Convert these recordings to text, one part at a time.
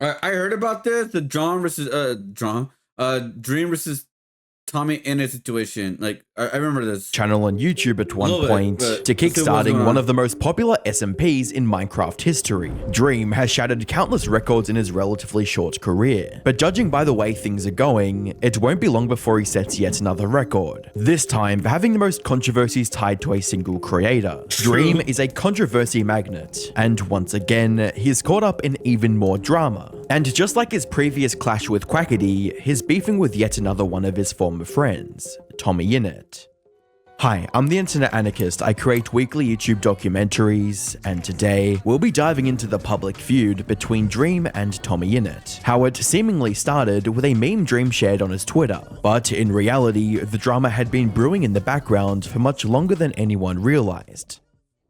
I heard about this. The Dream versus TommyInnit situation. Like I remember this channel on YouTube at one point to kickstarting one of the most popular SMPs in Minecraft history. Dream has shattered countless records in his relatively short career, but judging by the way things are going, it won't be long before he sets yet another record. This time for having the most controversies tied to a single creator. Dream is a controversy magnet, and once again, he's caught up in even more drama. And just like his previous clash with Quackity, he's beefing with yet another one of his former friends, TommyInnit. Hi, I'm the Internet Anarchist. I create weekly YouTube documentaries, and today we'll be diving into the public feud between Dream and TommyInnit. How it seemingly started with a meme Dream shared on his Twitter, but in reality, the drama had been brewing in the background for much longer than anyone realized.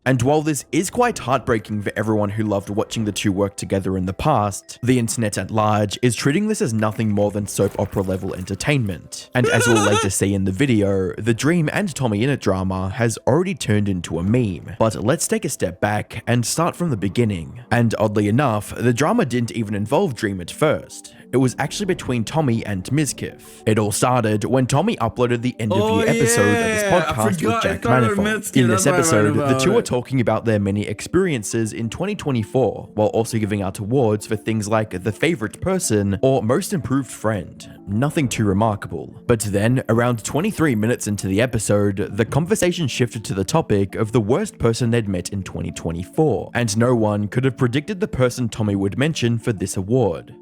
And while this is quite heartbreaking for everyone who loved watching the two work together in the past, the internet at large is treating this as nothing more than soap opera level entertainment. And as we'll later see in the video, the Dream and TommyInnit drama has already turned into a meme. But let's take a step back and start from the beginning. And oddly enough, the drama didn't even involve Dream at first. It was actually between Tommy and Mizkif. It all started when Tommy uploaded the end of year episode of his podcast with Jack Manifold. In this episode, the two are talking about their many experiences in 2024, while also giving out awards for things like the favorite person or most improved friend. Nothing too remarkable. But then, around 23 minutes into the episode, the conversation shifted to the topic of the worst person they'd met in 2024, and no one could have predicted the person Tommy would mention for this award.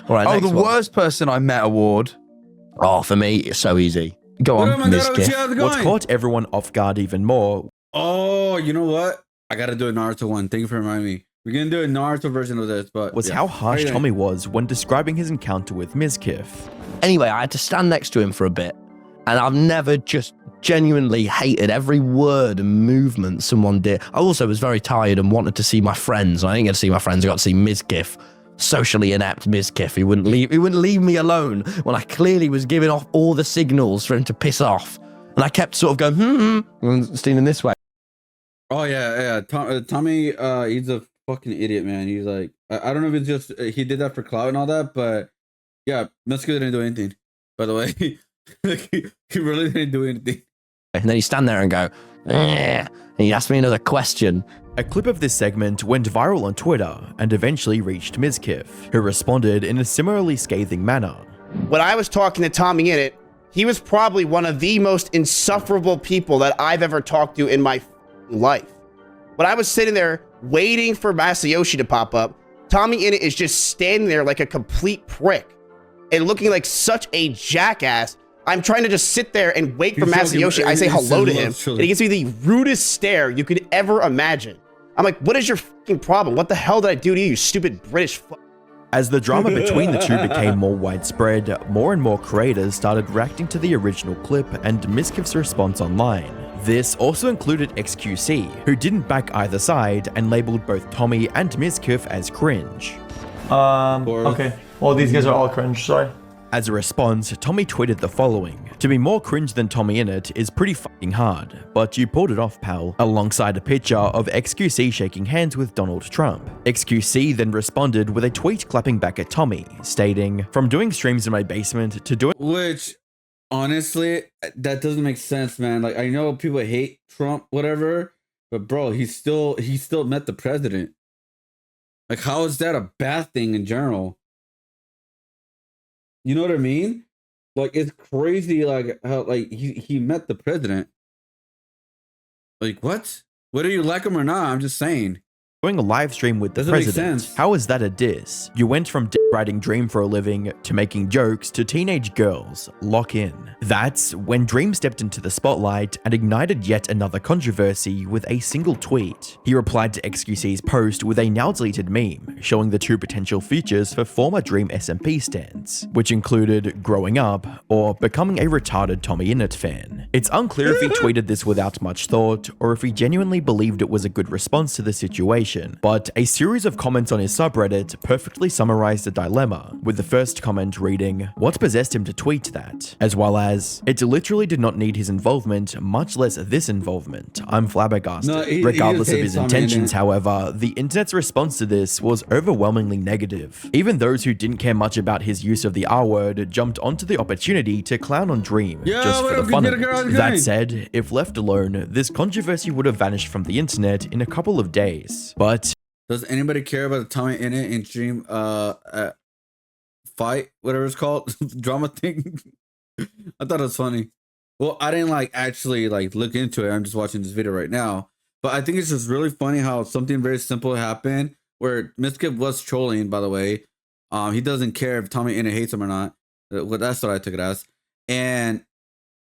All right, the worst person I met award. Oh, for me, it's so easy. Go on, Mizkif. What caught everyone off guard even more. Oh, you know what? I gotta do a Naruto one. Thank you for reminding me. We're gonna do a Naruto version of this, but was how harsh Tommy was when describing his encounter with Mizkif. Anyway, I had to stand next to him for a bit, and I've never just genuinely hated every word and movement someone did. I also was very tired and wanted to see my friends. I didn't get to see my friends. I got to see Mizkif. Socially inept Mizkif. He wouldn't leave me alone when I clearly was giving off all the signals for him to piss off. And I kept sort of going, and stealing this way. Oh yeah. Tommy, he's a fucking idiot, man. He's like, I don't know if it's just he did that for clout and all that, but yeah, Mizkif didn't do anything. By the way, he really didn't do anything. And then he'd stand there and go, and he'd ask me another question. A clip of this segment went viral on Twitter and eventually reached Mizkif, who responded in a similarly scathing manner. When I was talking to TommyInnit, he was probably one of the most insufferable people that I've ever talked to in my life. When I was sitting there waiting for Masayoshi to pop up, TommyInnit is just standing there like a complete prick and looking like such a jackass. I'm trying to just sit there and wait for Masayoshi. I say hello to him, and he gives me the rudest stare you could ever imagine. I'm like, what is your fucking problem? What the hell did I do to you, you stupid British fuck? As the drama between the two became more widespread, more and more creators started reacting to the original clip and Mizkif's response online. This also included XQC, who didn't back either side and labeled both Tommy and Mizkif as cringe. Okay. Well, these guys are all cringe, sorry. As a response, Tommy tweeted the following: "To be more cringe than TommyInnit is pretty fucking hard, but you pulled it off, pal," alongside a picture of XQC shaking hands with Donald Trump. XQC then responded with a tweet clapping back at Tommy, stating, "From doing streams in my basement to doing..." Which, honestly, that doesn't make sense, man. Like, I know people hate Trump, whatever, but bro, he still met the president. Like, how is that a bad thing in general? You know what I mean? Like, it's crazy, like, how, like, he met the president. Like, what? Whether you like him or not, I'm just saying. Doing a live stream with the president. How is that a diss? You went from writing Dream for a living to making jokes to teenage girls. Lock in. That's when Dream stepped into the spotlight and ignited yet another controversy with a single tweet. He replied to XQC's post with a now deleted meme showing the two potential futures for former Dream SMP stands, which included growing up or becoming a retarded TommyInnit fan. It's unclear if he tweeted this without much thought or if he genuinely believed it was a good response to the situation, but a series of comments on his subreddit perfectly summarized the dilemma, with the first comment reading, "What possessed him to tweet that?" As well as, "It literally did not need his involvement, much less this involvement. I'm flabbergasted." No, Regardless of his intentions, however, the internet's response to this was overwhelmingly negative. Even those who didn't care much about his use of the R-word jumped onto the opportunity to clown on Dream, just for the fun of it. That said, if left alone, this controversy would have vanished from the internet in a couple of days. But does anybody care about the TommyInnit and Dream fight, whatever it's called, drama thing? I thought it was funny. Well, I didn't actually look into it. I'm just watching this video right now. But I think it's just really funny how something very simple happened where Miskip was trolling, by the way. He doesn't care if TommyInnit hates him or not. Well, that's what I took it as. And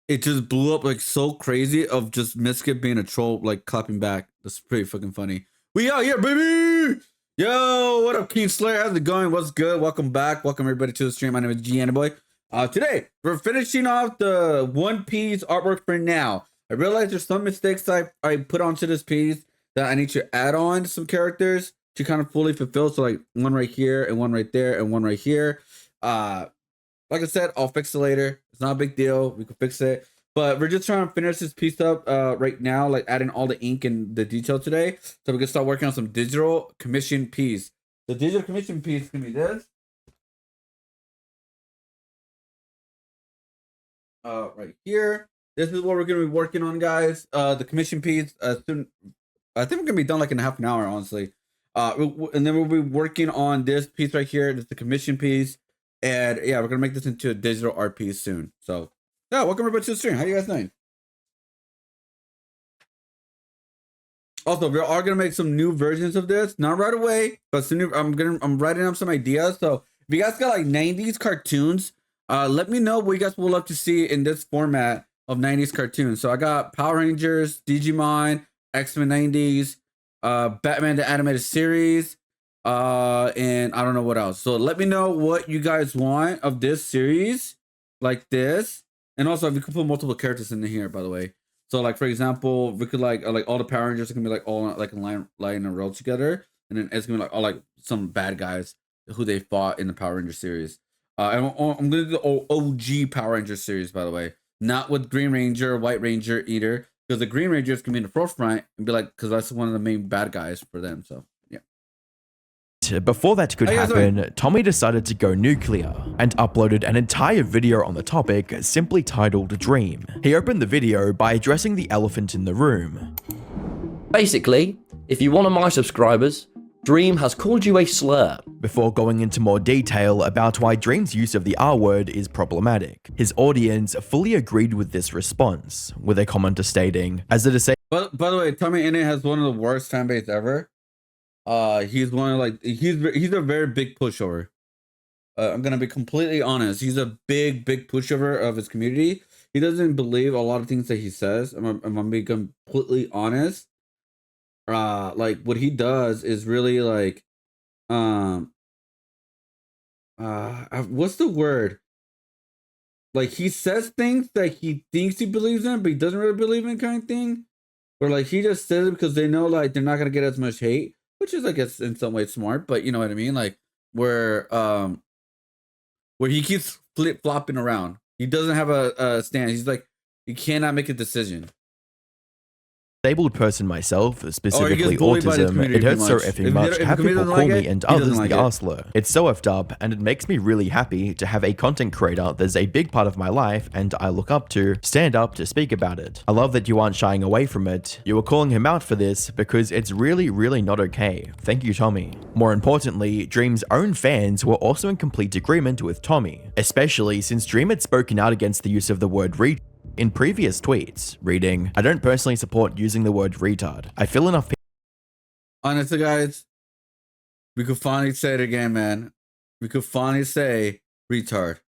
it just blew up so crazy of just Miskip being a troll, clapping back. That's pretty fucking funny. We out here, baby! Yo, what up, King Slayer? How's it going? What's good? Welcome back. Welcome everybody to the stream. My name is Jonnyboig. Today, we're finishing off the One Piece artwork for now. I realize there's some mistakes I put onto this piece that I need to add on some characters to kind of fully fulfill. So one right here and one right there and one right here. Like I said, I'll fix it later. It's not a big deal. We can fix it. But we're just trying to finish this piece up right now, adding all the ink and the detail today. So we can start working on some digital commission piece. The digital commission piece can be this. Right here. This is what we're going to be working on, guys. The commission piece. Soon, I think we're going to be done in half an hour, honestly. And then we'll be working on this piece right here. This is the commission piece. And yeah, we're going to make this into a digital art piece soon. So yeah, welcome everybody to the stream. How you guys doing? Also, we are gonna make some new versions of this, not right away, but soon. I'm writing up some ideas. So if you guys got 90s cartoons, let me know what you guys would love to see in this format of 90s cartoons. So I got Power Rangers, Digimon, X-Men 90s, Batman the animated series, and I don't know what else. So let me know what you guys want of this series, like this. And also, we could put multiple characters in here, by the way. So, for example, we could like all the Power Rangers are gonna be all in line in a row together, and then it's gonna be all some bad guys who they fought in the Power Ranger series. And I'm gonna do the OG Power Ranger series, by the way, not with Green Ranger, White Ranger either, because the Green Ranger is gonna be in the forefront and be because that's one of the main bad guys for them. So yeah. Before that could happen, Tommy decided to go nuclear and uploaded an entire video on the topic simply titled Dream. He opened the video by addressing the elephant in the room. Basically, if you're one of my subscribers, Dream has called you a slur. Before going into more detail about why Dream's use of the R-word is problematic, his audience fully agreed with this response, with a commenter stating, as a disabled... By the way, TommyInnit has one of the worst fan base ever. He's one of he's a very big pushover. I'm gonna be completely honest. He's a big pushover of his community. He doesn't believe a lot of things that he says. I'm gonna be completely honest. What he does is really what's the word? He says things that he thinks he believes in, but he doesn't really believe in, kind of thing. Or he just says it because they know they're not gonna get as much hate. Which is, I guess, in some ways smart, but you know what I mean? Where he keeps flip-flopping around. He doesn't have a stand. He's he cannot make a decision. Disabled person myself, specifically autism, it hurts so effing much to have people call me and others the R-slur. It's so effed up, and it makes me really happy to have a content creator that's a big part of my life and I look up to stand up to speak about it. I love that you aren't shying away from it. You were calling him out for this because it's really not okay. Thank you, Tommy. More importantly, Dream's own fans were also in complete agreement with Tommy, especially since Dream had spoken out against the use of the word retard in previous tweets, reading, "I don't personally support using the word retard. I feel enough people..." Honestly, guys, we could finally say it again, man. We could finally say retard.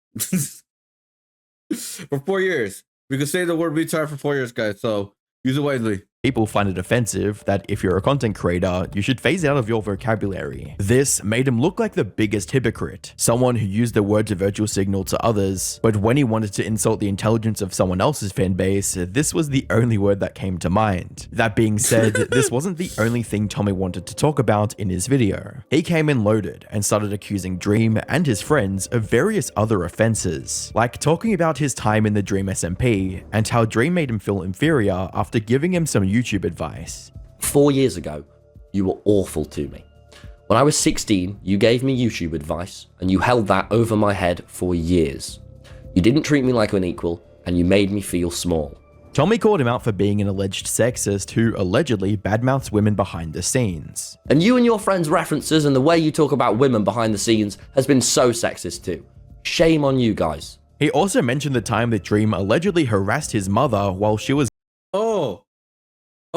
For 4 years. We could say the word retard for 4 years, guys, so use it wisely. People find it offensive that if you're a content creator, you should phase it out of your vocabulary. This made him look like the biggest hypocrite, someone who used the word to virtual signal to others, but when he wanted to insult the intelligence of someone else's fan base, this was the only word that came to mind. That being said, this wasn't the only thing Tommy wanted to talk about in his video. He came in loaded and started accusing Dream and his friends of various other offenses, like talking about his time in the Dream SMP and how Dream made him feel inferior after giving him some YouTube advice. 4 years ago, you were awful to me. When I was 16, you gave me YouTube advice, and you held that over my head for years. You didn't treat me like an equal, and you made me feel small. Tommy called him out for being an alleged sexist who allegedly badmouths women behind the scenes. And you and your friends' references and the way you talk about women behind the scenes has been so sexist too. Shame on you guys. He also mentioned the time that Dream allegedly harassed his mother while she was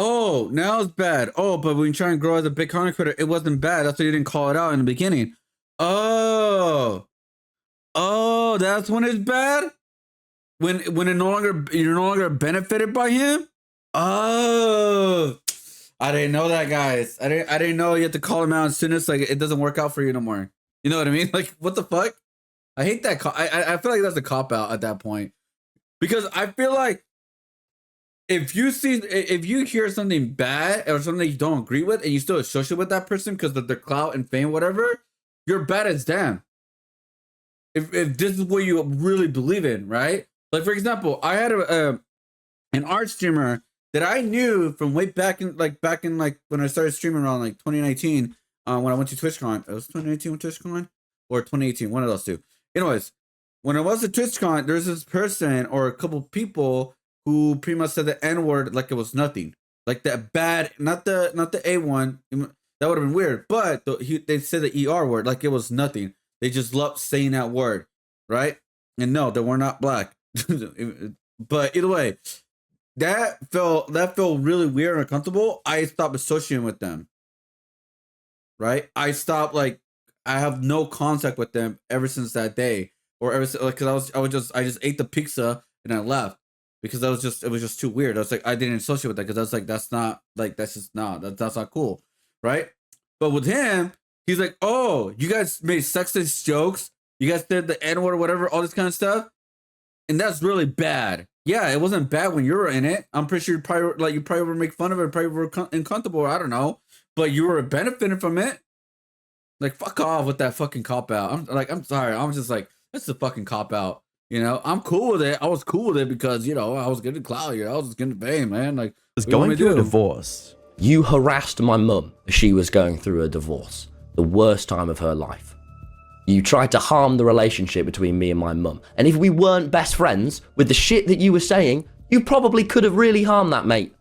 Oh, now it's bad. Oh, but when you try and grow as a big content creator, it wasn't bad. That's why you didn't call it out in the beginning. Oh, that's when it's bad? When you're no longer benefited by him? Oh, I didn't know that, guys. I didn't know you have to call him out as soon as like it doesn't work out for you no more. You know what I mean? Like, what the fuck? I hate that. I feel like that's a cop out at that point, because I feel like if you hear something bad or something you don't agree with and you still associate with that person because of their clout and fame, whatever, you're bad as damn. If this is what you really believe in, right? Like, for example, I had an art streamer that I knew from way back in when I started streaming around like 2019, when I went to TwitchCon. It was 2019 with TwitchCon or 2018, one of those two. Anyways, when I was at TwitchCon, there's this person or a couple people who pretty much said the N-word like it was nothing. Like that bad, not the A one. That would have been weird. But they said the ER word like it was nothing. They just loved saying that word, right? And no, they were not black. But either way, that felt really weird and uncomfortable. I stopped associating with them. Right? I stopped, like, I have no contact with them ever since that day. Or ever since, like, because I just ate the pizza and I left. Because it was just too weird. I was like, I didn't associate with that because I was like, that's not cool, right? But with him, he's like, oh, you guys made sexist jokes, you guys did the N-word or whatever, all this kind of stuff, and that's really bad. Yeah, it wasn't bad when you were in it. I'm pretty sure you probably were make fun of it, probably were uncomfortable. I don't know, but you were benefiting from it. Like, fuck off with that fucking cop out. I'm sorry. I'm just like, that's a fucking cop out. You know, I'm cool with it. I was cool with it because, you know, I was getting clout. You know, I was just getting fame, man. Like, was going through a divorce. You harassed my mum as she was going through a divorce. The worst time of her life. You tried to harm the relationship between me and my mum. And if we weren't best friends, with the shit that you were saying, you probably could have really harmed that, mate.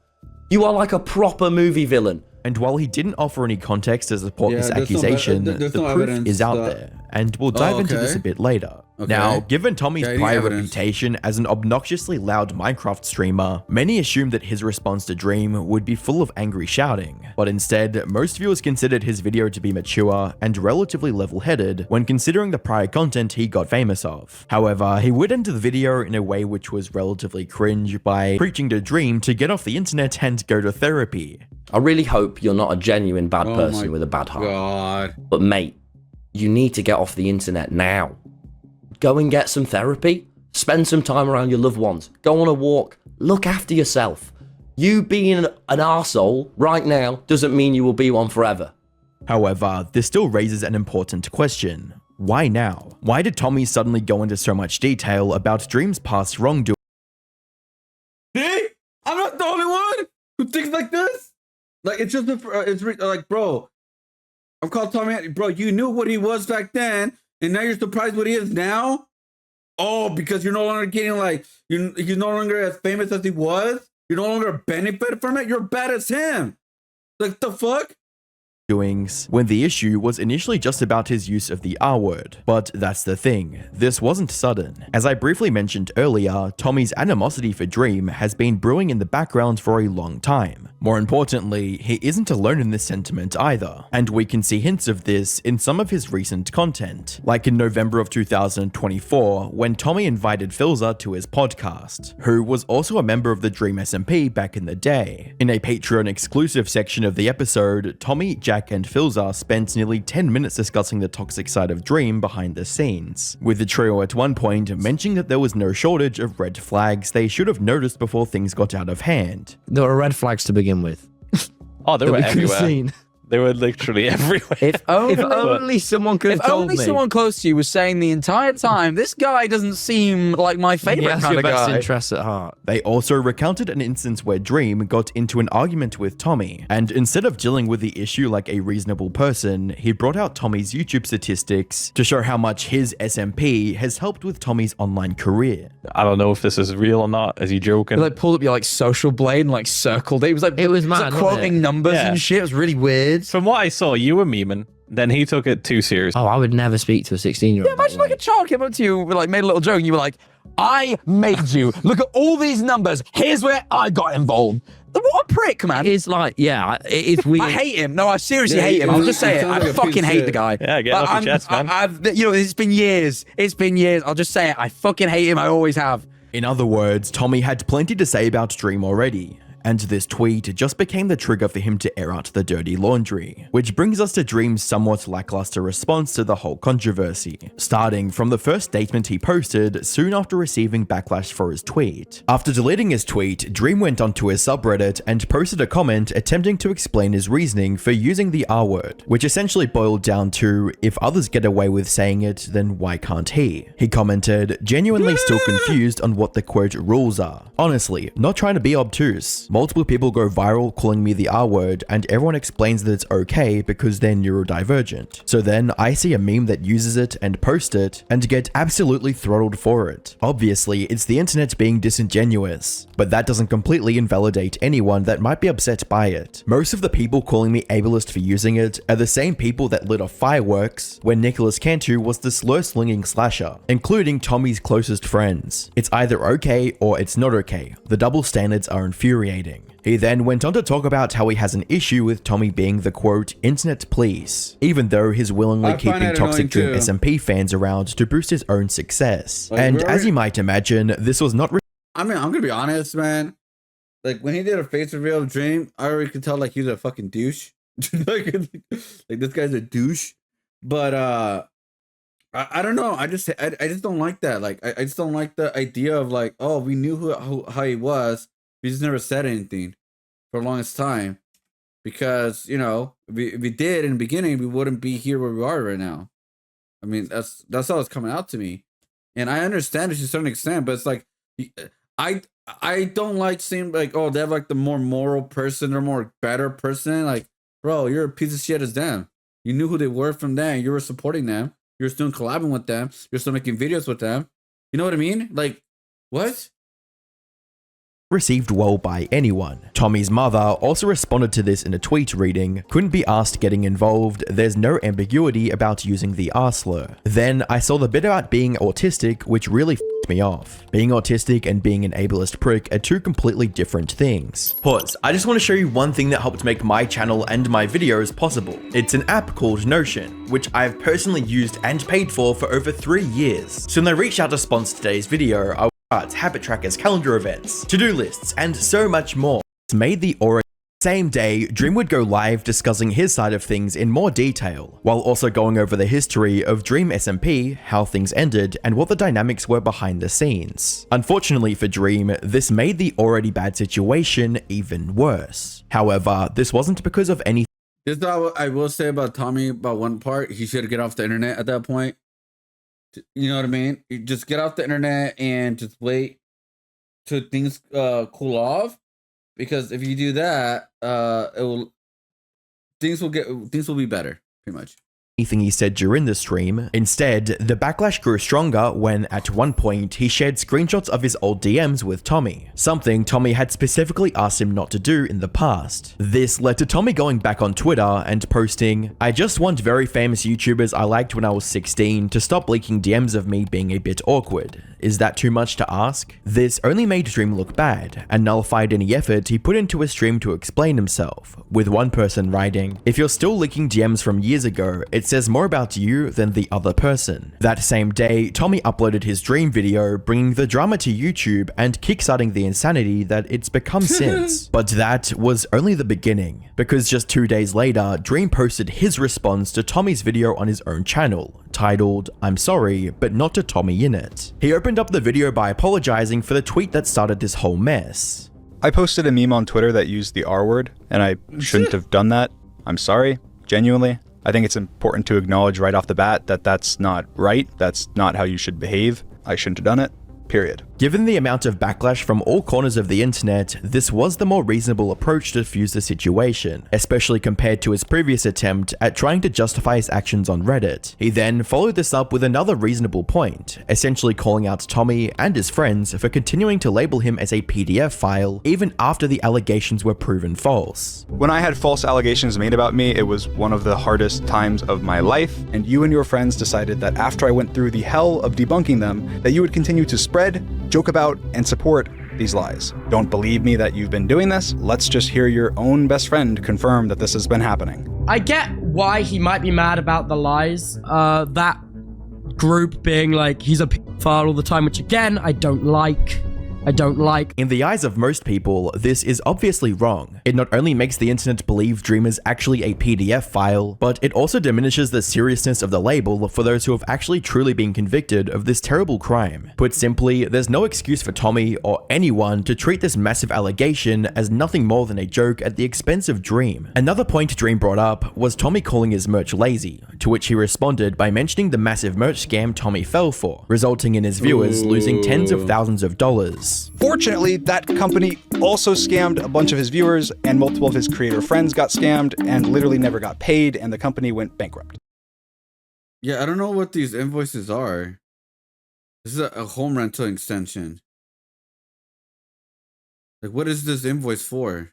You are like a proper movie villain. And while he didn't offer any context to support this accusation, the proof is out there, and we'll dive into this a bit later. Okay. Now, given Tommy's prior reputation as an obnoxiously loud Minecraft streamer, many assumed that his response to Dream would be full of angry shouting, but instead, most viewers considered his video to be mature and relatively level-headed when considering the prior content he got famous of. However, he would enter the video in a way which was relatively cringe by preaching to Dream to get off the internet and go to therapy. I really hope you're not a genuine bad person with a bad heart. God. But mate, you need to get off the internet now. Go and get some therapy. Spend some time around your loved ones. Go on a walk. Look after yourself. You being an arsehole right now doesn't mean you will be one forever. However, this still raises an important question. Why now? Why did Tommy suddenly go into so much detail about Dream's past wrongdoing? See? I'm not the only one who thinks like this. Like, it's just, like, bro, I'm called Tommy. Bro, you knew what he was back then, and now you're surprised what he is now? Oh, because you're no longer getting, like, you're no longer as famous as he was? You're no longer benefited from it? You're bad as him. Like, the fuck? doings when the issue was initially just about his use of the R word. But that's the thing, this wasn't sudden. As I briefly mentioned earlier, Tommy's animosity for Dream has been brewing in the background for a long time. More importantly, he isn't alone in this sentiment either, and we can see hints of this in some of his recent content, like in November of 2024 when Tommy invited Filza to his podcast, who was also a member of the Dream SMP back in the day. In a Patreon exclusive section of the episode, Tommy, Jack, and Filza spent nearly 10 minutes discussing the toxic side of Dream behind the scenes, with the trio at one point mentioning that there was no shortage of red flags they should have noticed before things got out of hand. There were red flags to begin with. Oh, they were everywhere. They were literally everywhere. If only someone could have told me. If only someone close to you was saying the entire time, this guy doesn't seem like my favorite kind of guy. Best interests at heart. They also recounted an instance where Dream got into an argument with Tommy, and instead of dealing with the issue like a reasonable person, he brought out Tommy's YouTube statistics to show how much his SMP has helped with Tommy's online career. I don't know if this is real or not. Is he joking? He like pulled up your like social blade and like circled it. It was mad, quoting numbers and shit. It was really weird. From what I saw, you were memeing. Then he took it too serious. Oh, I would never speak to a 16-year-old. Yeah, imagine like a child came up to you, like made a little joke, and you were like, "I made you. Look at all these numbers. Here's where I got involved." What a prick, man. It's like, yeah, it is weird. I hate him. No, I seriously hate him. I'll just say it. I fucking hate the guy. Yeah, get off your chest, man. It's been years. It's been years. I'll just say it. I fucking hate him. I always have. In other words, Tommy had plenty to say about Dream already, and this tweet just became the trigger for him to air out the dirty laundry. Which brings us to Dream's somewhat lackluster response to the whole controversy, starting from the first statement he posted soon after receiving backlash for his tweet. After deleting his tweet, Dream went onto his subreddit and posted a comment attempting to explain his reasoning for using the R word, which essentially boiled down to, if others get away with saying it, then why can't he? He commented, genuinely still confused on what the quote rules are. Honestly, not trying to be obtuse. Multiple people go viral calling me the R word, and everyone explains that it's okay because they're neurodivergent. So then I see a meme that uses it and post it and get absolutely throttled for it. Obviously, it's the internet being disingenuous, but that doesn't completely invalidate anyone that might be upset by it. Most of the people calling me ableist for using it are the same people that lit off fireworks when Nicholas Cantu was the slur-slinging slasher, including Tommy's closest friends. It's either okay or it's not okay. The double standards are infuriating. He then went on to talk about how he has an issue with Tommy being the quote, internet police, even though he's willingly keeping toxic Dream SMP fans around to boost his own success. Like, and as you might imagine, this was not... I mean, I'm gonna be honest, man. Like, when he did a face reveal of Dream, I already could tell, like, he's a fucking douche. like, this guy's a douche. But, I don't know. I just don't like that. Like, I just don't like the idea of, like, oh, we knew how he was. We just never said anything for the longest time, because, you know, if we did in the beginning, we wouldn't be here where we are right now. I mean, that's how it's coming out to me, and I understand it to a certain extent, but it's like, I don't like seeing like, oh, they have like the more moral person or more better person. Like, bro, you're a piece of shit as them. You knew who they were from then. You were supporting them. You're still collabing with them. You're still making videos with them. You know what I mean? Like, what? Received well by anyone. Tommy's mother also responded to this in a tweet reading, couldn't be asked getting involved, there's no ambiguity about using the R slur. Then I saw the bit about being autistic, which really f***ed me off. Being autistic and being an ableist prick are two completely different things. Pause. I just want to show you one thing that helped make my channel and my videos possible. It's an app called Notion, which I've personally used and paid for over 3 years. So when they reached out to sponsor today's video, I habit trackers, calendar events, to-do lists, and so much more. It's made the already same day, Dream would go live discussing his side of things in more detail, while also going over the history of Dream SMP, how things ended, and what the dynamics were behind the scenes. Unfortunately for Dream, this made the already bad situation even worse. However, this wasn't because of anything. This is what I will say about Tommy, about one part. He should get off the internet at that point. You know what I mean? You just get off the internet and just wait till things cool off, because if you do that, things will be better, pretty much. anything he said during the stream. Instead, the backlash grew stronger when, at one point, he shared screenshots of his old DMs with Tommy, something Tommy had specifically asked him not to do in the past. This led to Tommy going back on Twitter and posting, "I just want very famous YouTubers I liked when I was 16 to stop leaking DMs of me being a bit awkward. Is that too much to ask?" This only made Dream look bad and nullified any effort he put into his stream to explain himself, with one person writing, "If you're still leaking DMs from years ago, it says more about you than the other person." That same day, Tommy uploaded his Dream video, bringing the drama to YouTube and kickstarting the insanity that it's become since. But that was only the beginning, because just 2 days later, Dream posted his response to Tommy's video on his own channel, titled, "I'm sorry, but not to TommyInnit." He opened up the video by apologizing for the tweet that started this whole mess. "I posted a meme on Twitter that used the R word, and I shouldn't have done that. I'm sorry, genuinely. I think it's important to acknowledge right off the bat that that's not right. That's not how you should behave. I shouldn't have done it. Period." Given the amount of backlash from all corners of the internet, this was the more reasonable approach to defuse the situation, especially compared to his previous attempt at trying to justify his actions on Reddit. He then followed this up with another reasonable point, essentially calling out Tommy and his friends for continuing to label him as a PDF file even after the allegations were proven false. "When I had false allegations made about me, it was one of the hardest times of my life, and you and your friends decided that after I went through the hell of debunking them, that you would continue to spread, joke about, and support these lies. Don't believe me that you've been doing this? Let's just hear your own best friend confirm that this has been happening." I get why he might be mad about the lies. That group being like, he's a pedophile all the time, which again, I don't like. In the eyes of most people, this is obviously wrong. It not only makes the internet believe Dream is actually a PDF file, but it also diminishes the seriousness of the label for those who have actually truly been convicted of this terrible crime. Put simply, there's no excuse for Tommy or anyone to treat this massive allegation as nothing more than a joke at the expense of Dream. Another point Dream brought up was Tommy calling his merch lazy, to which he responded by mentioning the massive merch scam Tommy fell for, resulting in his viewers losing tens of thousands of dollars. Fortunately, that company also scammed a bunch of his viewers, and multiple of his creator friends got scammed and literally never got paid, and the company went bankrupt. Yeah, I don't know what these invoices are. This is a home rental extension. Like, what is this invoice for?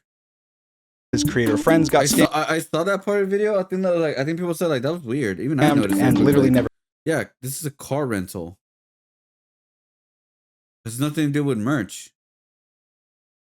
His creator friends got scammed. I saw that part of the video. I think people said like that was weird. Even I noticed. And literally never. Yeah, this is a car rental. There's nothing to do with merch.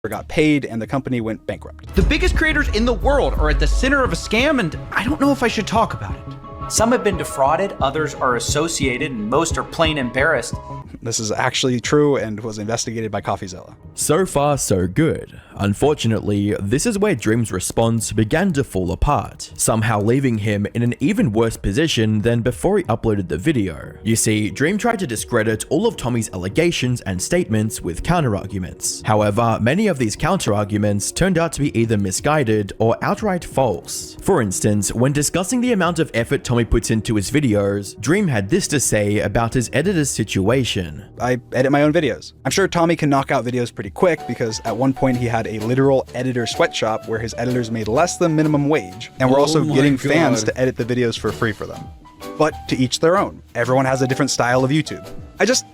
Got paid, and the company went bankrupt. The biggest creators in the world are at the center of a scam, and I don't know if I should talk about it. Some have been defrauded, others are associated, and most are plain embarrassed. This is actually true and was investigated by CoffeeZilla. So far, so good. Unfortunately, this is where Dream's response began to fall apart, somehow leaving him in an even worse position than before he uploaded the video. You see, Dream tried to discredit all of Tommy's allegations and statements with counter-arguments. However, many of these counter-arguments turned out to be either misguided or outright false. For instance, when discussing the amount of effort Tommy puts into his videos, Dream had this to say about his editor's situation. "I edit my own videos. I'm sure Tommy can knock out videos pretty quick because at one point he had a literal editor sweatshop where his editors made less than minimum wage and were also getting fans to edit the videos for free for them. But to each their own. Everyone has a different style of YouTube.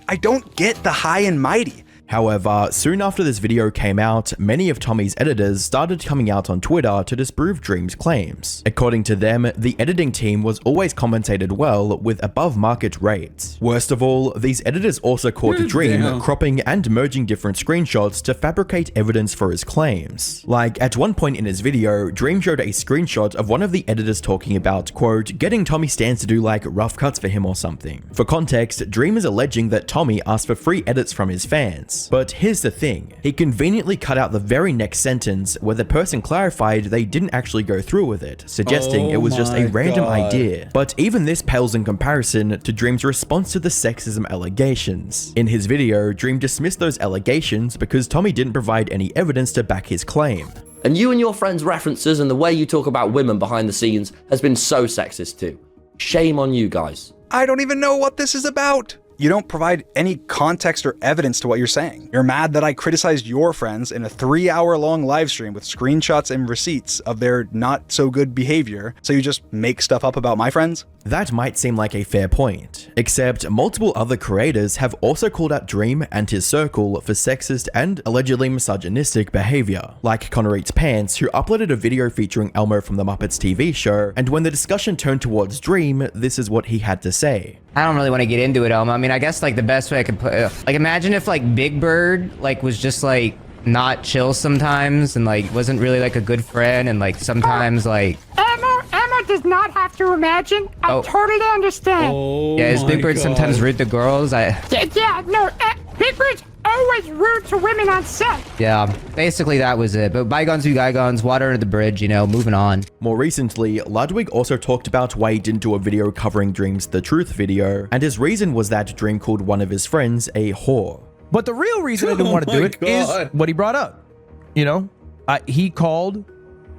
I don't get the high and mighty. However, soon after this video came out, many of Tommy's editors started coming out on Twitter to disprove Dream's claims. According to them, the editing team was always compensated well with above market rates. Worst of all, these editors also caught Dream cropping and merging different screenshots to fabricate evidence for his claims. Like, at one point in his video, Dream showed a screenshot of one of the editors talking about, quote, getting Tommy Stans to do like rough cuts for him or something. For context, Dream is alleging that Tommy asked for free edits from his fans. But here's the thing, he conveniently cut out the very next sentence where the person clarified they didn't actually go through with it, suggesting it was just a random idea. But even this pales in comparison to Dream's response to the sexism allegations. In his video, Dream dismissed those allegations because Tommy didn't provide any evidence to back his claim. And you and your friends' references and the way you talk about women behind the scenes has been so sexist too. Shame on you guys. I don't even know what this is about. You don't provide any context or evidence to what you're saying. You're mad that I criticized your friends in a 3-hour-long live stream with screenshots and receipts of their not so good behavior, so you just make stuff up about my friends? That might seem like a fair point, except multiple other creators have also called out Dream and his circle for sexist and allegedly misogynistic behavior, like Connor Eats Pants, who uploaded a video featuring Elmo from the Muppets TV show, and when the discussion turned towards Dream, this is what he had to say. I don't really want to get into it, Elmo. I mean, I guess like the best way I could put it, like imagine if like Big Bird like was just like not chill sometimes and like wasn't really like a good friend and like sometimes like Emma does not have to imagine. I totally understand. Yeah, is Big Bird sometimes rude to girls? Big Bird's always rude to women on set. Yeah, basically that was it. But bygones be bygones, water under the bridge, you know, moving on. More recently, Ludwig also talked about why he didn't do a video covering Dream's The Truth video, and his reason was that Dream called one of his friends a whore. But the real reason I didn't want to do it is what he brought up. You know, he called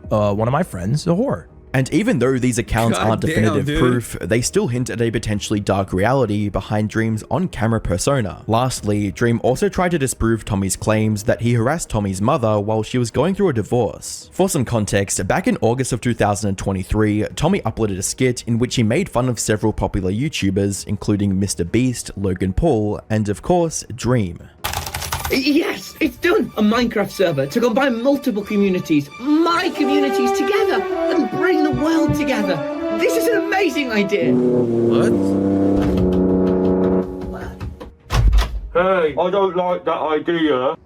one of my friends a whore. And even though these accounts aren't definitive proof, they still hint at a potentially dark reality behind Dream's on-camera persona. Lastly, Dream also tried to disprove Tommy's claims that he harassed Tommy's mother while she was going through a divorce. For some context, back in August of 2023, Tommy uploaded a skit in which he made fun of several popular YouTubers, including Mr. Beast, Logan Paul, and of course, Dream. Yes, it's done! A Minecraft server to combine multiple communities, my communities together, and bring the world together. This is an amazing idea. What? Hey, I don't like that idea.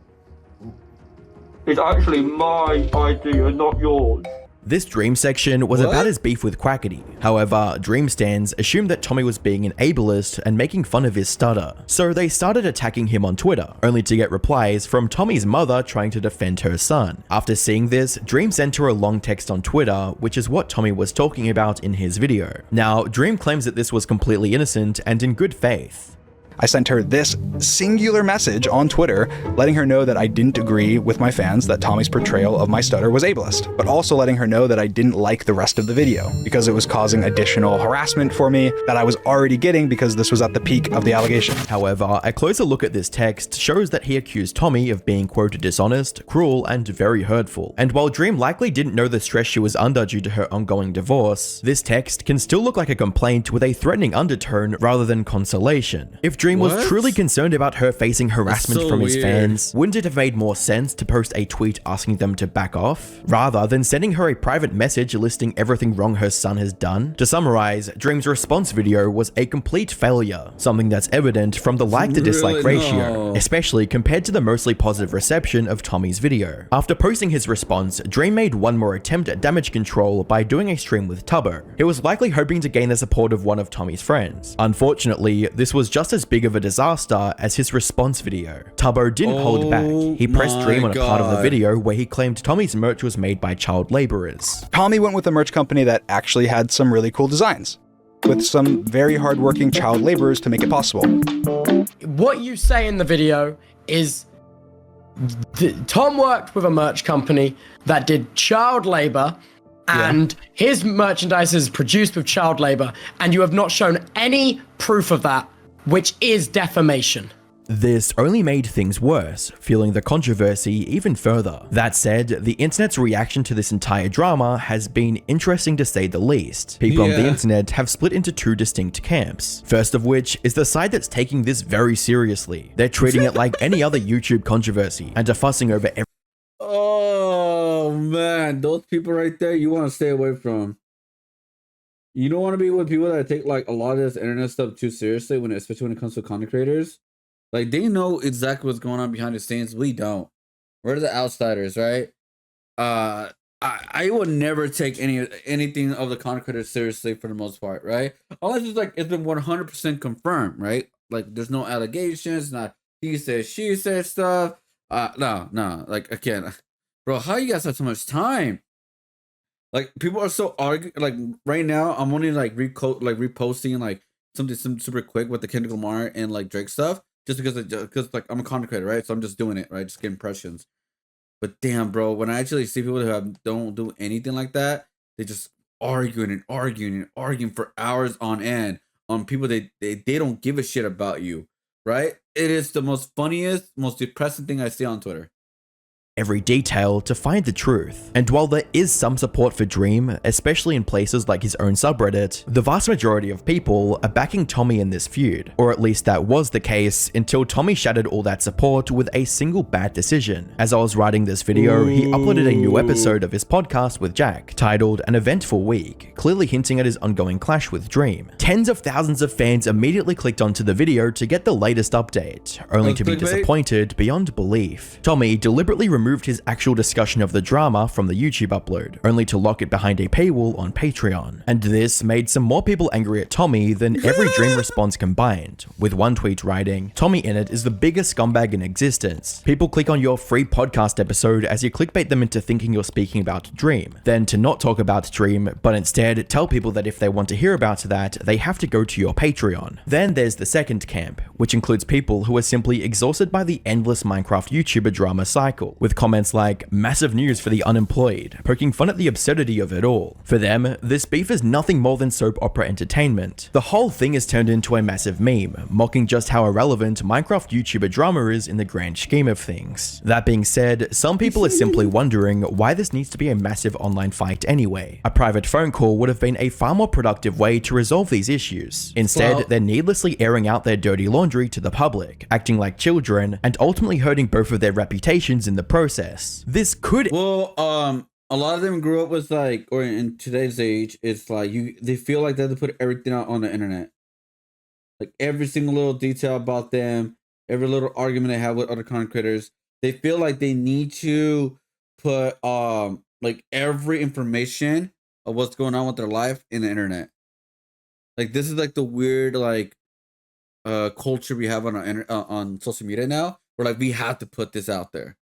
It's actually my idea, not yours. This Dream section was about his beef with Quackity. However, Dream stans assumed that Tommy was being an ableist and making fun of his stutter, so they started attacking him on Twitter, only to get replies from Tommy's mother trying to defend her son. After seeing this, Dream sent her a long text on Twitter, which is what Tommy was talking about in his video. Now, Dream claims that this was completely innocent and in good faith. I sent her this singular message on Twitter, letting her know that I didn't agree with my fans that Tommy's portrayal of my stutter was ableist, but also letting her know that I didn't like the rest of the video because it was causing additional harassment for me that I was already getting because this was at the peak of the allegation. However, a closer look at this text shows that he accused Tommy of being quote dishonest, cruel, and very hurtful. And while Dream likely didn't know the stress she was under due to her ongoing divorce, this text can still look like a complaint with a threatening undertone rather than consolation. If Dream was truly concerned about her facing harassment from his fans, wouldn't it have made more sense to post a tweet asking them to back off, rather than sending her a private message listing everything wrong her son has done? To summarize, Dream's response video was a complete failure, something that's evident from the like to dislike ratio, especially compared to the mostly positive reception of Tommy's video. After posting his response, Dream made one more attempt at damage control by doing a stream with Tubbo. He was likely hoping to gain the support of one of Tommy's friends. Unfortunately, this was just as big of a disaster as his response video. Tubbo didn't hold back. He pressed Dream on a part of the video where he claimed Tommy's merch was made by child laborers. Tommy went with a merch company that actually had some really cool designs, with some very hardworking child laborers to make it possible. What you say in the video is Tom worked with a merch company that did child labor, and his merchandise is produced with child labor, and you have not shown any proof of that, which is defamation. This only made things worse, fueling the controversy even further. That said, the internet's reaction to this entire drama has been interesting to say the least. People on the internet have split into two distinct camps. First of which is the side that's taking this very seriously. They're treating it like any other YouTube controversy and are fussing over every— Oh man, those people right there you want to stay away from. You don't want to be with people that take like a lot of this internet stuff too seriously, especially when it comes to content creators. Like they know exactly what's going on behind the scenes. We don't. We're the outsiders, right? I would never take anything of the content creators seriously for the most part, right? Unless it's like it's been 100% confirmed, right? Like there's no allegations, not he said, she said stuff. No. Like again, bro, how you guys have so much time? Like people are so arguing. Like right now, I'm only like reposting like something super quick with the Kendrick Lamar and like Drake stuff, just because like I'm a content creator, right? So I'm just doing it, right? Just get impressions. But damn, bro, when I actually see people who don't do anything like that, they just arguing for hours on end on people they don't give a shit about you, right? It is the most funniest, most depressing thing I see on Twitter. every detail to find the truth. And while there is some support for Dream, especially in places like his own subreddit, the vast majority of people are backing Tommy in this feud, or at least that was the case until Tommy shattered all that support with a single bad decision. As I was writing this video, he uploaded a new episode of his podcast with Jack, titled An Eventful Week, clearly hinting at his ongoing clash with Dream. Tens of thousands of fans immediately clicked onto the video to get the latest update, only to be disappointed beyond belief. Tommy deliberately removed his actual discussion of the drama from the YouTube upload, only to lock it behind a paywall on Patreon. And this made some more people angry at Tommy than every Dream response combined, with one tweet writing, "TommyInnit is the biggest scumbag in existence. People click on your free podcast episode as you clickbait them into thinking you're speaking about Dream. Then to not talk about Dream, but instead tell people that if they want to hear about that, they have to go to your Patreon." Then there's the second camp, which includes people who are simply exhausted by the endless Minecraft YouTuber drama cycle, with comments like, "Massive news for the unemployed," poking fun at the absurdity of it all. For them, this beef is nothing more than soap opera entertainment. The whole thing is turned into a massive meme, mocking just how irrelevant Minecraft YouTuber drama is in the grand scheme of things. That being said, some people are simply wondering why this needs to be a massive online fight anyway. A private phone call would have been a far more productive way to resolve these issues. Instead, they're needlessly airing out their dirty laundry to the public, acting like children, and ultimately hurting both of their reputations in the process. This could a lot of them grew up with like, or in today's age, it's like they feel like they have to put everything out on the internet, like every single little detail about them, every little argument they have with other content creators. They feel like they need to put like every information of what's going on with their life in the internet. Like this is like the weird like culture we have on our on social media now, where like we have to put this out there.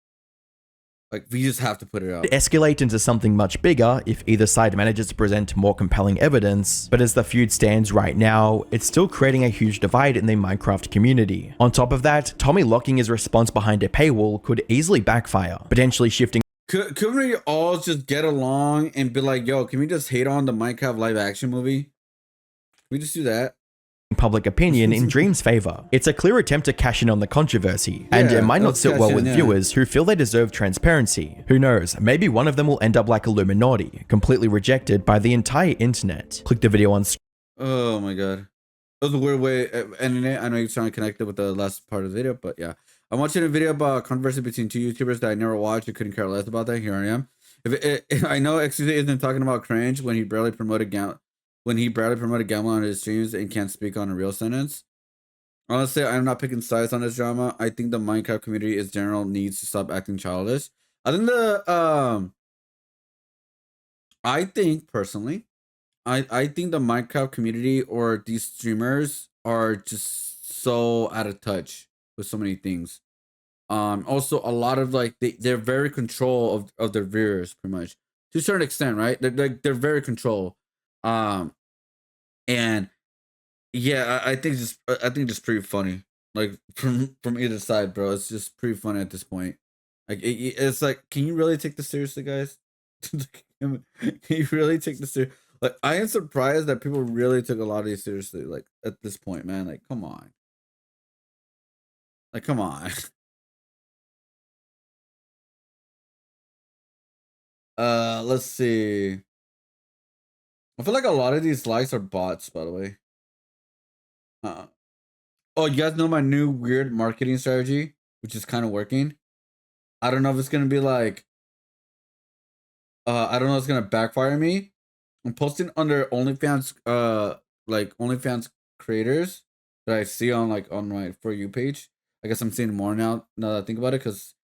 Like, we just have to put it out. Escalate into something much bigger if either side manages to present more compelling evidence, but as the feud stands right now, it's still creating a huge divide in the Minecraft community. On top of that, Tommy locking his response behind a paywall could easily backfire, potentially shifting. Could we all just get along and be like, yo, can we just hate on the Minecraft live action movie? Can we just do that? Public opinion in Dream's favor. It's a clear attempt to cash in on the controversy, and it might not sit well with viewers who feel they deserve transparency. Who knows, maybe one of them will end up like Illuminati, completely rejected by the entire internet. Click the video on screen. Oh my god. That was a weird way, and I know you're trying to connect it with the last part of the video, but yeah. I'm watching a video about controversy between two YouTubers that I never watched and couldn't care less about that. Here I am. I know XQC isn't talking about cringe when he barely promoted gambling on his streams and can't speak on a real sentence. Honestly, I'm not picking sides on this drama. I think the Minecraft community in general needs to stop acting childish. I think personally, I think the Minecraft community or these streamers are just so out of touch with so many things. Also a lot of like they're very control of their viewers pretty much to a certain extent, right? They're very control. And yeah, I think just pretty funny. Like from either side, bro. It's just pretty funny at this point. Like it's like, can you really take this seriously, guys? Can you really take this seriously? Like I am surprised that people really took a lot of these seriously. Like at this point, man. Like come on. Like come on. Let's see. I feel like a lot of these likes are bots, by the way. Oh, you guys know my new weird marketing strategy, which is kind of working. I don't know if it's gonna be like, I don't know if it's gonna backfire me. I'm posting under OnlyFans, like OnlyFans creators that I see on like on my For You page. I guess I'm seeing more now that I think about it, because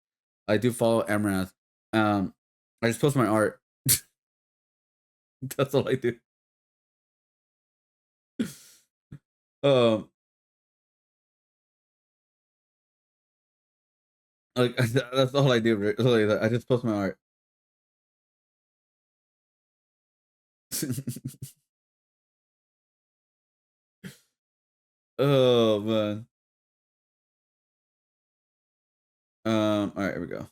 I do follow Amrath. I just post my art. That's all I do. Like that's all I do. Really, I just post my art. Oh man. All right, here we go.